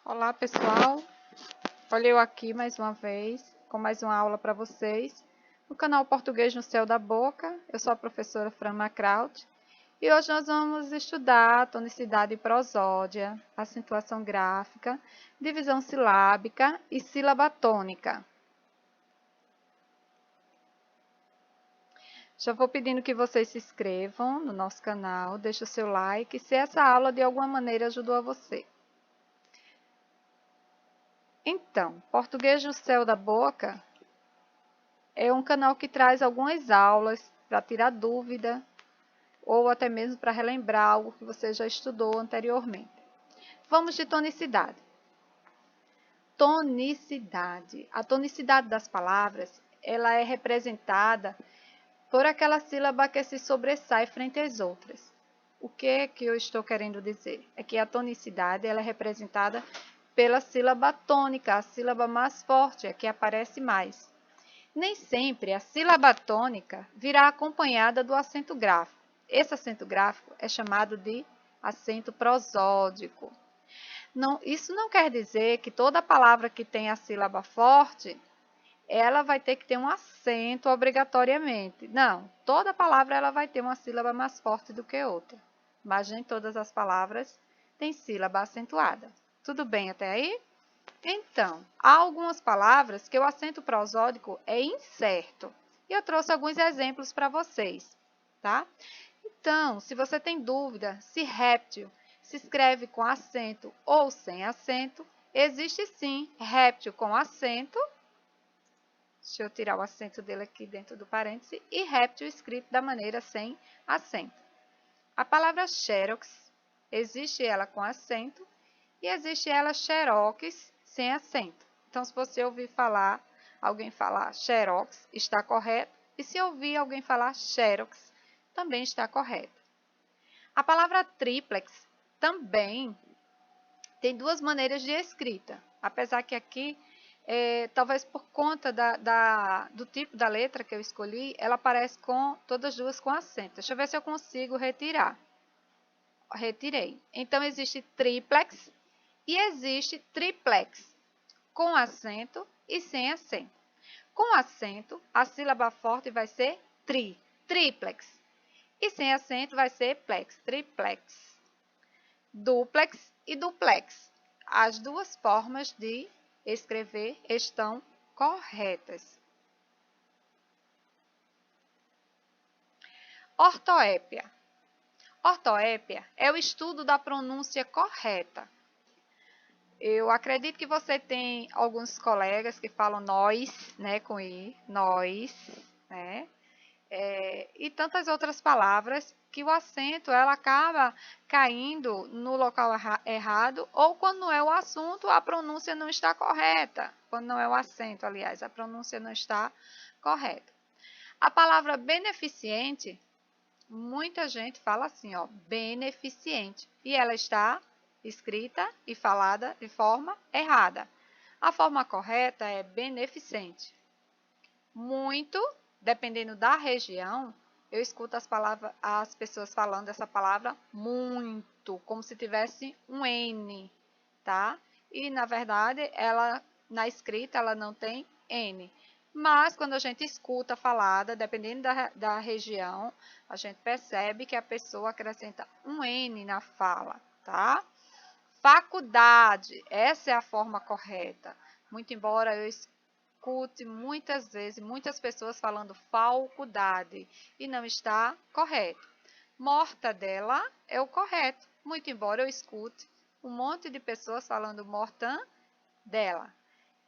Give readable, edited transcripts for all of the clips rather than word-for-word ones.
Olá, pessoal. Olha eu aqui mais uma vez, com mais uma aula para vocês, no canal Português no Céu da Boca. Eu sou a professora Fran Macraut e hoje nós vamos estudar tonicidade e prosódia, acentuação gráfica, divisão silábica e sílaba tônica. Já vou pedindo que vocês se inscrevam no nosso canal, deixe o seu like se essa aula de alguma maneira ajudou a você. Então, Português no Céu da Boca é um canal que traz algumas aulas para tirar dúvida ou até mesmo para relembrar algo que você já estudou anteriormente. Vamos de tonicidade. Tonicidade. A tonicidade das palavras, ela é representada por aquela sílaba que se sobressai frente às outras. O que eu estou querendo dizer? É que a tonicidade ela é representada pela sílaba tônica, a sílaba mais forte, a que aparece mais. Nem sempre a sílaba tônica virá acompanhada do acento gráfico. Esse acento gráfico é chamado de acento prosódico. Isso não quer dizer que toda palavra que tem a sílaba forte, ela vai ter que ter um acento obrigatoriamente. Não, toda palavra ela vai ter uma sílaba mais forte do que outra. Mas nem todas as palavras têm sílaba acentuada. Tudo bem até aí? Então, há algumas palavras que o acento prosódico é incerto. E eu trouxe alguns exemplos para vocês, tá? Então, se você tem dúvida se réptil se escreve com acento ou sem acento, existe sim réptil com acento. Deixa eu tirar o acento dele aqui dentro do parêntese. E réptil escrito da maneira sem acento. A palavra xerox, existe ela com acento e existe ela xerox sem acento. Então, se você ouvir alguém falar xerox, está correto. E se ouvir alguém falar xerox, também está correto. A palavra triplex também tem duas maneiras de escrita. Apesar que aqui, talvez por conta do tipo da letra que eu escolhi, ela aparece com todas as duas com acento. Deixa eu ver se eu consigo retirar. Retirei. Então, existe triplex e existe triplex, com acento e sem acento. Com acento, a sílaba forte vai ser triplex. E sem acento vai ser plex, triplex. Duplex e duplex. As duas formas de escrever estão corretas. Ortoépia. Ortoépia é o estudo da pronúncia correta. Eu acredito que você tem alguns colegas que falam nós, né, com i, nós, né, e tantas outras palavras que o acento ela acaba caindo no local errado ou quando não é o assunto, a pronúncia não está correta. Quando não é o acento, aliás, a pronúncia não está correta. A palavra beneficente, muita gente fala assim, ó, beneficente, e ela está escrita e falada de forma errada. A forma correta é beneficente. Muito, dependendo da região, eu escuto as pessoas falando essa palavra muito, como se tivesse um N, tá? E, na verdade, na escrita, ela não tem N. Mas, quando a gente escuta falada, dependendo da região, a gente percebe que a pessoa acrescenta um N na fala, tá? Faculdade, essa é a forma correta. Muito embora eu escute muitas vezes, muitas pessoas falando faculdade e não está correto. Mortadela é o correto, muito embora eu escute um monte de pessoas falando mortandela.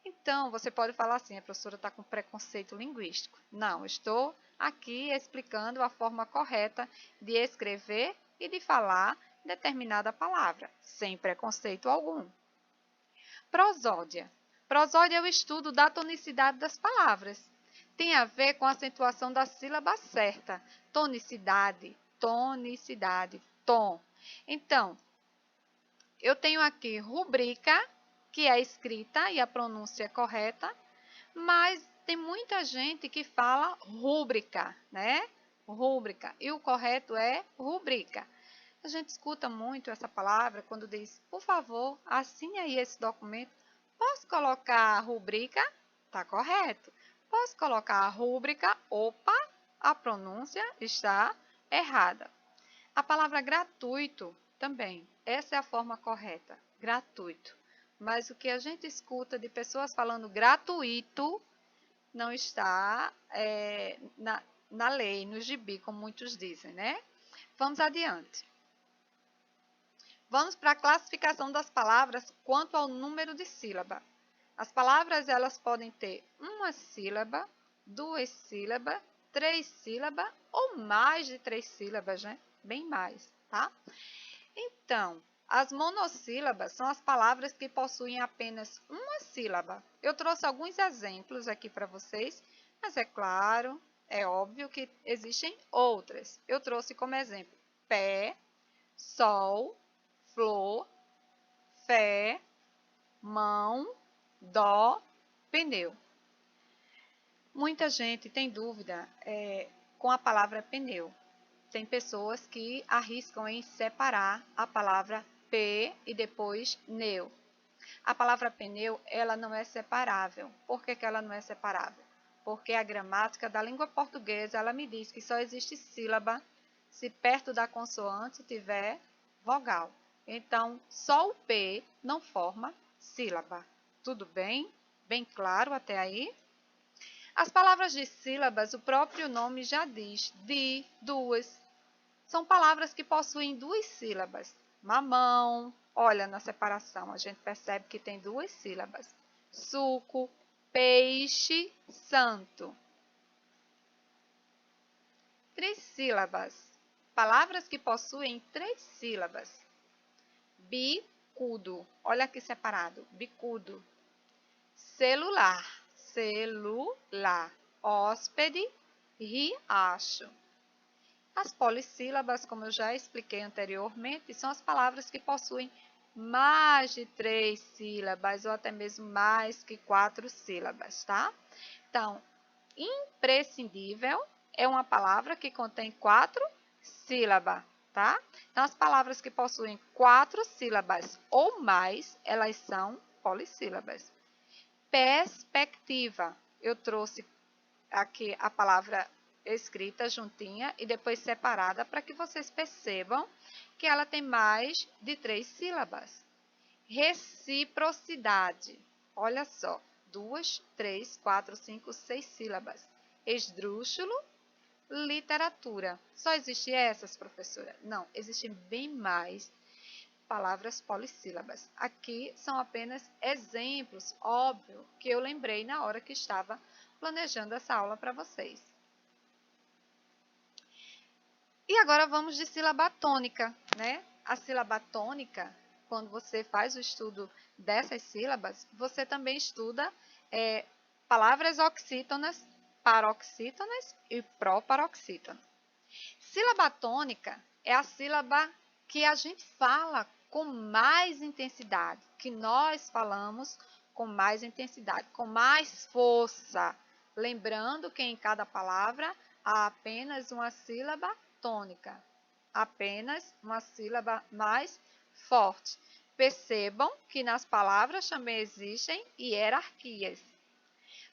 Então, você pode falar assim, a professora está com preconceito linguístico. Não, estou aqui explicando a forma correta de escrever e de falar determinada palavra, sem preconceito algum. Prosódia. Prosódia é o estudo da tonicidade das palavras. Tem a ver com a acentuação da sílaba certa. Tonicidade, tonicidade, tom. Então, eu tenho aqui rubrica, que é a escrita e a pronúncia correta, mas tem muita gente que fala rúbrica, né? Rúbrica. E o correto é rubrica. A gente escuta muito essa palavra quando diz, por favor, assine aí esse documento. Posso colocar a rubrica? Tá correto. Posso colocar a rúbrica? Opa, a pronúncia está errada. A palavra gratuito também, essa é a forma correta, gratuito. Mas o que a gente escuta de pessoas falando gratuito não está na lei, no gibi, como muitos dizem, né? Vamos adiante. Vamos para a classificação das palavras quanto ao número de sílaba. As palavras elas podem ter uma sílaba, duas sílabas, três sílabas ou mais de três sílabas, né? Bem mais, tá? Então, as monossílabas são as palavras que possuem apenas uma sílaba. Eu trouxe alguns exemplos aqui para vocês, mas é claro, é óbvio que existem outras. Eu trouxe como exemplo pé, sol, flor, fé, mão, dó, pneu. Muita gente tem dúvida com a palavra pneu. Tem pessoas que arriscam em separar a palavra P e depois neu. A palavra pneu, ela não é separável. Por que ela não é separável? Porque a gramática da língua portuguesa, ela me diz que só existe sílaba se perto da consoante tiver vogal. Então, só o P não forma sílaba. Tudo bem? Bem claro até aí? As palavras de sílabas, o próprio nome já diz, de, duas. São palavras que possuem duas sílabas. Mamão, olha na separação, a gente percebe que tem duas sílabas. Suco, peixe, santo. Trissílabas. Palavras que possuem três sílabas. Bicudo, olha aqui separado, bicudo. Celular, celular. Hóspede, riacho. As polissílabas, como eu já expliquei anteriormente, são as palavras que possuem mais de três sílabas ou até mesmo mais que quatro sílabas, tá? Então, imprescindível é uma palavra que contém quatro sílabas, tá? Então, as palavras que possuem quatro sílabas ou mais, elas são polissílabas. Perspectiva, eu trouxe aqui a palavra escrita juntinha e depois separada para que vocês percebam que ela tem mais de três sílabas. Reciprocidade, olha só, 2, 3, 4, 5, 6 sílabas. Esdrúxulo, literatura. Só existe essas, professora? Não, existem bem mais palavras polissílabas. Aqui são apenas exemplos, óbvio, que eu lembrei na hora que estava planejando essa aula para vocês. E agora vamos de sílaba tônica, né? A sílaba tônica, quando você faz o estudo dessas sílabas, você também estuda palavras oxítonas, paroxítonas e proparoxítonas. Sílaba tônica é a sílaba que a gente fala com mais intensidade, que nós falamos com mais intensidade, com mais força. Lembrando que em cada palavra há apenas uma sílaba tônica, apenas uma sílaba mais forte. Percebam que nas palavras também existem hierarquias.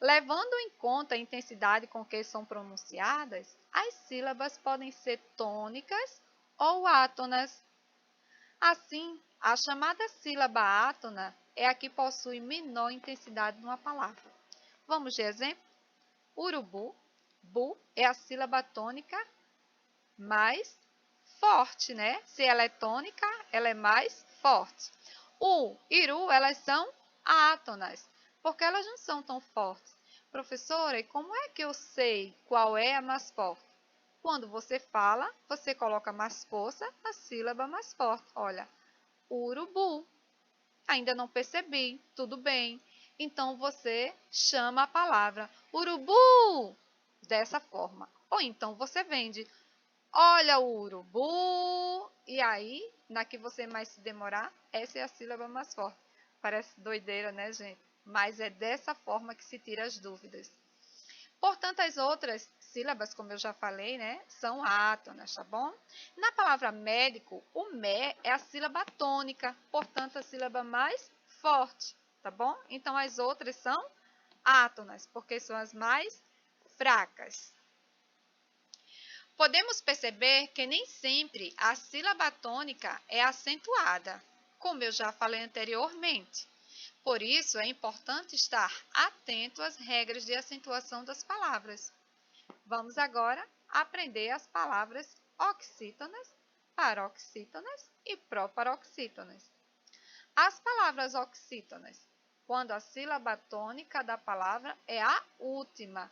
Levando em conta a intensidade com que são pronunciadas, as sílabas podem ser tônicas ou átonas. Assim, a chamada sílaba átona é a que possui menor intensidade numa palavra. Vamos de exemplo? Urubu, bu é a sílaba tônica mais forte, né? Se ela é tônica, ela é mais forte. O, iru, elas são átonas, porque elas não são tão fortes. Professora, e como é que eu sei qual é a mais forte? Quando você fala, você coloca mais força na sílaba mais forte. Olha, urubu. Ainda não percebi, tudo bem. Então você chama a palavra urubu dessa forma. Ou então você vende, olha o urubu. E aí, na que você mais se demorar, essa é a sílaba mais forte. Parece doideira, né, gente? Mas é dessa forma que se tira as dúvidas. Portanto, as outras sílabas, como eu já falei, né, são átonas, tá bom? Na palavra médico, o mé é a sílaba tônica, portanto, a sílaba mais forte, tá bom? Então, as outras são átonas, porque são as mais fracas. Podemos perceber que nem sempre a sílaba tônica é acentuada, como eu já falei anteriormente. Por isso, é importante estar atento às regras de acentuação das palavras. Vamos agora aprender as palavras oxítonas, paroxítonas e proparoxítonas. As palavras oxítonas, quando a sílaba tônica da palavra é a última.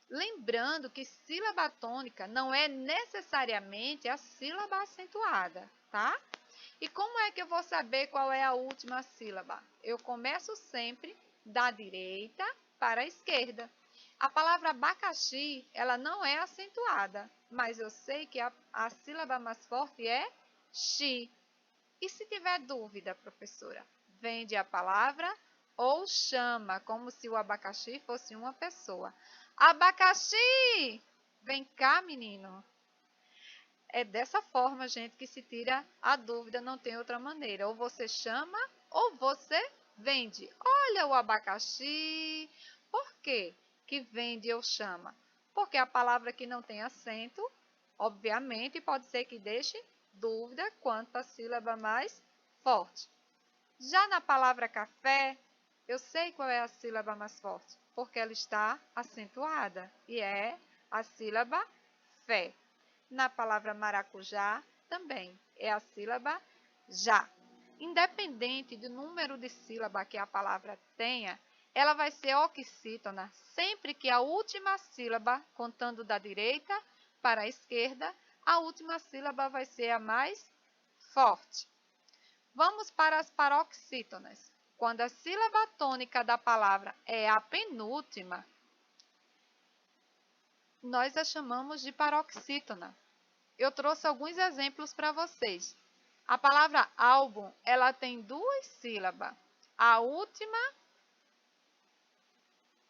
Lembrando que sílaba tônica não é necessariamente a sílaba acentuada, tá? E como é que eu vou saber qual é a última sílaba? Eu começo sempre da direita para a esquerda. A palavra abacaxi, ela não é acentuada, mas eu sei que a sílaba mais forte é xi. E se tiver dúvida, professora, vende a palavra ou chama, como se o abacaxi fosse uma pessoa. Abacaxi! Vem cá, menino. É dessa forma, gente, que se tira a dúvida, não tem outra maneira. Ou você chama ou você vende. Olha o abacaxi. Por quê que vende ou chama? Porque a palavra que não tem acento, obviamente, pode ser que deixe dúvida quanto à sílaba mais forte. Já na palavra café, eu sei qual é a sílaba mais forte, porque ela está acentuada e é a sílaba fé. Na palavra maracujá, também é a sílaba já. Independente do número de sílaba que a palavra tenha, ela vai ser oxítona sempre que a última sílaba, contando da direita para a esquerda, a última sílaba vai ser a mais forte. Vamos para as paroxítonas. Quando a sílaba tônica da palavra é a penúltima, nós a chamamos de paroxítona. Eu trouxe alguns exemplos para vocês. A palavra álbum, ela tem duas sílabas, a última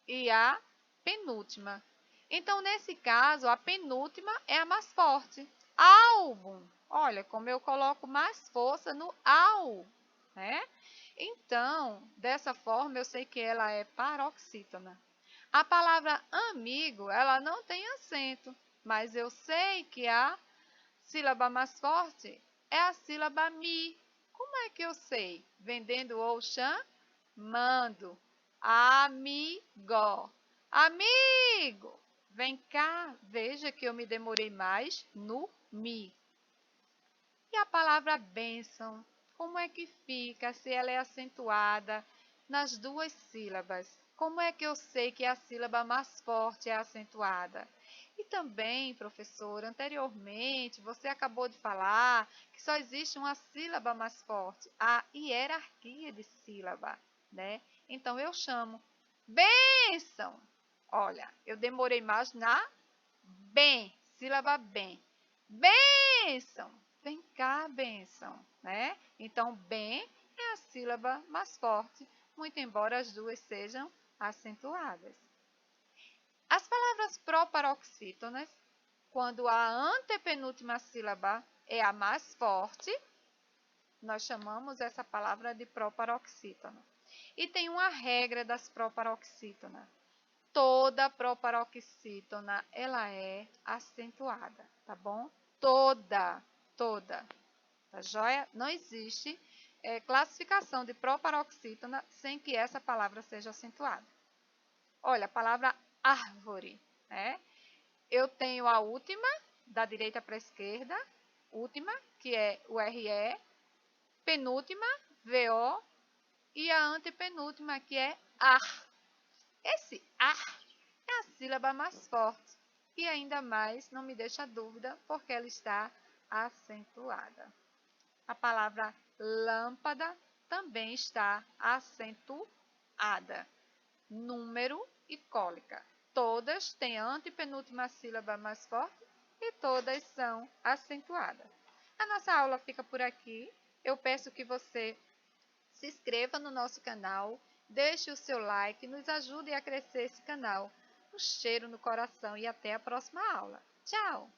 e a penúltima. Então, nesse caso, a penúltima é a mais forte. Álbum, olha como eu coloco mais força no ao, né? Então, dessa forma, eu sei que ela é paroxítona. A palavra amigo, ela não tem acento, mas eu sei que a sílaba mais forte é a sílaba mi. Como é que eu sei? Vendendo ou chamando. Amigo. Amigo. Vem cá, veja que eu me demorei mais no mi. E a palavra bênção, como é que fica se ela é acentuada nas duas sílabas? Como é que eu sei que a sílaba mais forte é acentuada? E também, professor, anteriormente você acabou de falar que só existe uma sílaba mais forte, a hierarquia de sílaba, né? Então eu chamo bênção. Olha, eu demorei mais na bem, sílaba bem. Bênção. Vem cá, bênção, né? Então, bem é a sílaba mais forte, muito embora as duas sejam acentuadas. As palavras proparoxítonas, quando a antepenúltima sílaba é a mais forte, nós chamamos essa palavra de proparoxítona. E tem uma regra das proparoxítonas. Toda proparoxítona, ela é acentuada, tá bom? Toda. Tá joia? Não existe classificação de proparoxítona sem que essa palavra seja acentuada. Olha, a palavra árvore, né? Eu tenho a última, da direita para a esquerda, última, que é o RE, penúltima, VO, e a antepenúltima, que é AR. Esse AR é a sílaba mais forte e ainda mais não me deixa dúvida porque ela está acentuada. A palavra lâmpada também está acentuada. Número e cólica. Todas têm a antepenúltima sílaba mais forte e todas são acentuadas. A nossa aula fica por aqui. Eu peço que você se inscreva no nosso canal, deixe o seu like, nos ajude a crescer esse canal. um cheiro no coração e até a próxima aula. Tchau!